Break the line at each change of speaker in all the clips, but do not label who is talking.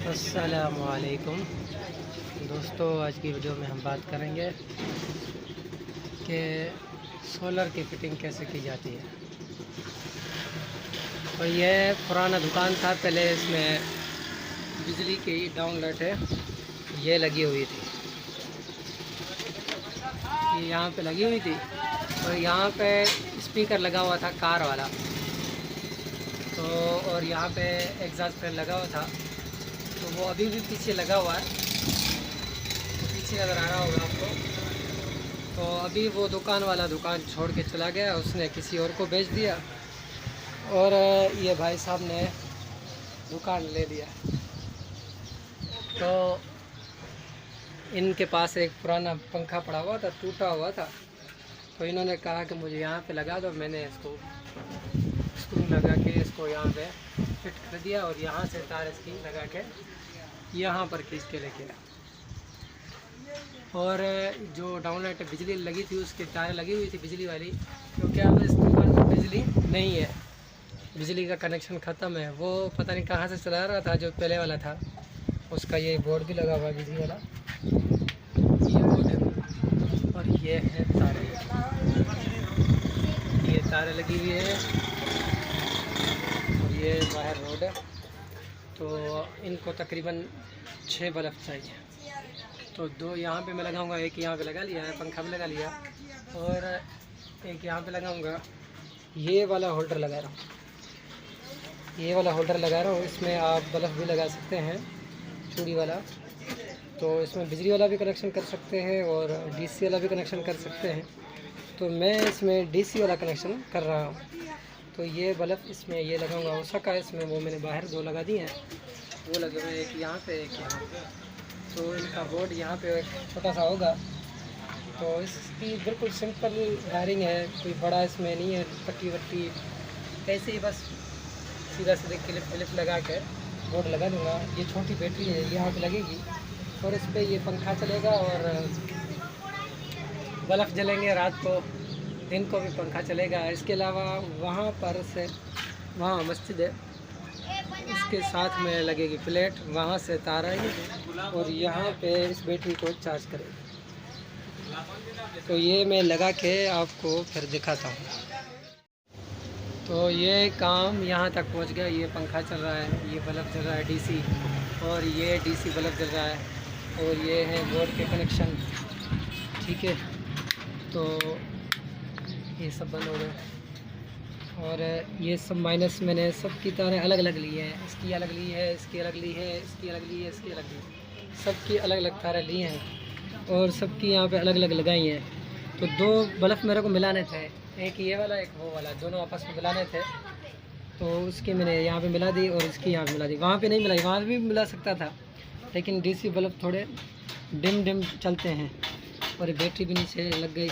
अस्सलामुअलैकुम दोस्तों, आज की वीडियो में हम बात करेंगे कि सोलर की फ़िटिंग कैसे की जाती है। तो ये पुराना दुकान था, पहले इसमें बिजली की डाउन लाइट है ये लगी हुई थी, ये यहाँ पे लगी हुई थी और यहाँ पे स्पीकर लगा हुआ था कार वाला, तो और यहाँ पे एग्जॉस्ट फैन लगा हुआ था। तो वो अभी भी पीछे लगा हुआ है, पीछे नज़र आ रहा होगा आपको। तो अभी वो दुकान वाला दुकान छोड़ के चला गया, उसने किसी और को बेच दिया और ये भाई साहब ने दुकान ले लिया। तो इनके पास एक पुराना पंखा पड़ा हुआ था, टूटा हुआ था, तो इन्होंने कहा कि मुझे यहाँ पे लगा दो। मैंने इसको स्क्रू लगा के इसको यहाँ पे फिट कर दिया और यहाँ से तार इसकी लगा के यहाँ पर खींच के लेके आया। और जो डाउन लाइट बिजली लगी थी उसकी तार लगी हुई थी बिजली वाली, क्योंकि अब इस दुकान में बिजली नहीं है, बिजली का कनेक्शन ख़त्म है। वो पता नहीं कहाँ से चला रहा था, जो पहले वाला था उसका ये बोर्ड भी लगा हुआ है बिजली वाला, ये बोर्ड है। और ये है तारे, ये तारे लगी हुई है और ये बाहर रोड है। तो इनको तकरीबन 6 बल्ब चाहिए, तो 2 यहाँ पे मैं लगाऊंगा, एक यहाँ पे लगा लिया है, पंखा भी लगा लिया और एक यहाँ पे लगाऊंगा। ये वाला होल्डर लगा रहा हूँ, ये वाला होल्डर लगा रहा हूँ। इसमें आप बल्ब भी लगा सकते हैं चूड़ी वाला, तो इसमें बिजली वाला भी कनेक्शन कर सकते हैं और डीसी वाला भी कनेक्शन कर सकते हैं। तो मैं इसमें डीसी वाला कनेक्शन कर रहा हूँ। तो ये बल्ब इसमें ये लगाऊंगा उषा का, इसमें वो मैंने बाहर 2 लगा दिए हैं, वो लगे हुए एक यहाँ पे एक यहाँ पे। तो इनका बोर्ड यहाँ पे एक छोटा सा होगा। तो इसकी बिल्कुल सिंपल वायरिंग है, कोई बड़ा इसमें नहीं है, पट्टी वट्टी ऐसे ही बस सीधा सीधे क्लिप लगा के बोर्ड लगा दूँगा। ये छोटी बैटरी है यहाँ पे लगेगी और इस पर ये पंखा चलेगा और बल्ब जलेंगे रात को, दिन को भी पंखा चलेगा। इसके अलावा वहाँ पर से वहाँ मस्जिद है, इसके साथ में लगेगी प्लेट, वहाँ से तार आएगी और यहाँ पे इस बैटरी को चार्ज करेगी। तो ये मैं लगा के आपको फिर दिखाता हूँ। तो ये काम यहाँ तक पहुँच गया, ये पंखा चल रहा है, ये बल्ब चल रहा है डीसी, और ये डीसी बल्ब चल रहा है और ये है बोर्ड के कनेक्शन, ठीक है। तो ये सब बंद हो गए और ये सब माइनस मैंने सबकी तारें अलग अलग ली है, इसकी अलग ली है, इसकी अलग ली है, इसकी अलग ली है, इसकी अलग ली है, सबकी अलग अलग तारें ली हैं और सबकी यहाँ पे अलग अलग लगाई हैं। तो 2 बल्ब मेरे को मिलाने थे, एक ये वाला एक वो वाला, दोनों आपस में मिलाने थे। तो उसकी मैंने यहाँ पे मिला दी और इसकी यहाँ पे मिला दी। वहाँ पे नहीं मिलाई, वहाँ भी मिला सकता था, लेकिन डीसी बल्ब थोड़े डिम चलते हैं और बैटरी भी नीचे लग गई।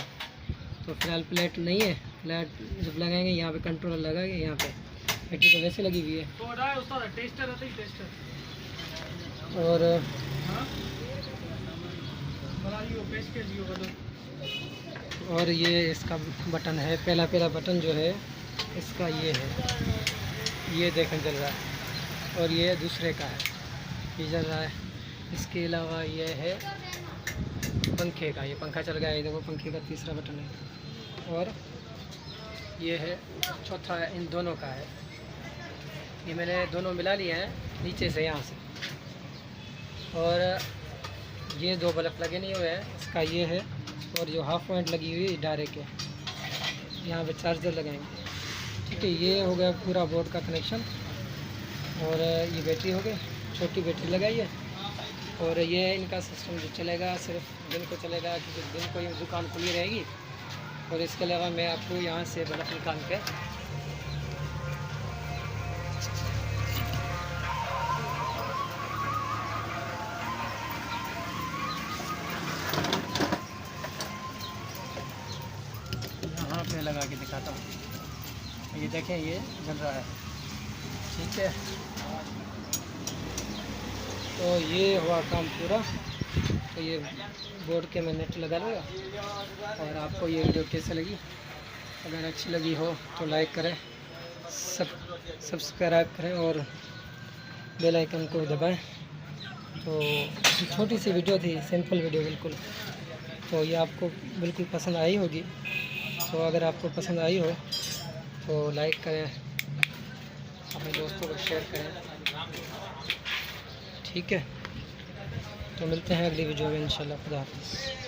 तो फिलहाल प्लेट नहीं है, प्लेट जब लगाएंगे यहाँ पे कंट्रोलर लगाएंगे, यहाँ पे बैटरी तो वैसे लगी हुई है। और ये इसका बटन है, पहला बटन जो है इसका ये है, ये देखें जल रहा है और ये दूसरे का है, ये जल रहा है। इसके अलावा ये है पंखे का, ये पंखा चल गया, ये देखो पंखे का तीसरा बटन है और ये है चौथा है, इन दोनों का है। ये मैंने दोनों मिला लिए हैं नीचे से यहाँ से। और ये 2 बल्ब लगे नहीं हुए हैं, इसका ये है और जो हाफ पॉइंट लगी हुई है डायरेक्ट है, यहाँ पे चार्जर लगाएंगे, ठीक है। ये हो गया पूरा बोर्ड का कनेक्शन और ये बैटरी हो गई, छोटी बैटरी लगाई है। और ये इनका सिस्टम जो चलेगा सिर्फ दिन को चलेगा, क्योंकि दिन को ये दुकान खुली रहेगी। और इसके अलावा मैं आपको यहाँ से बल्ब निकाल के यहाँ पे लगा के दिखाता हूँ। ये देखें, ये जल रहा है, ठीक है। तो ये हुआ काम पूरा। तो ये बोर्ड के मैं नेट लगा लूँगा। और आपको ये वीडियो कैसे लगी, अगर अच्छी लगी हो तो लाइक करें, सब्सक्राइब करें और बेल आइकन को दबाएं। तो छोटी सी वीडियो थी, सिंपल वीडियो बिल्कुल। तो ये आपको बिल्कुल पसंद आई होगी। तो अगर आपको पसंद आई हो तो लाइक करें, अपने दोस्तों को शेयर करें, ठीक है। तो मिलते हैं अगली वीडियो में इंशाल्लाह। खुदा हाफ़िज़।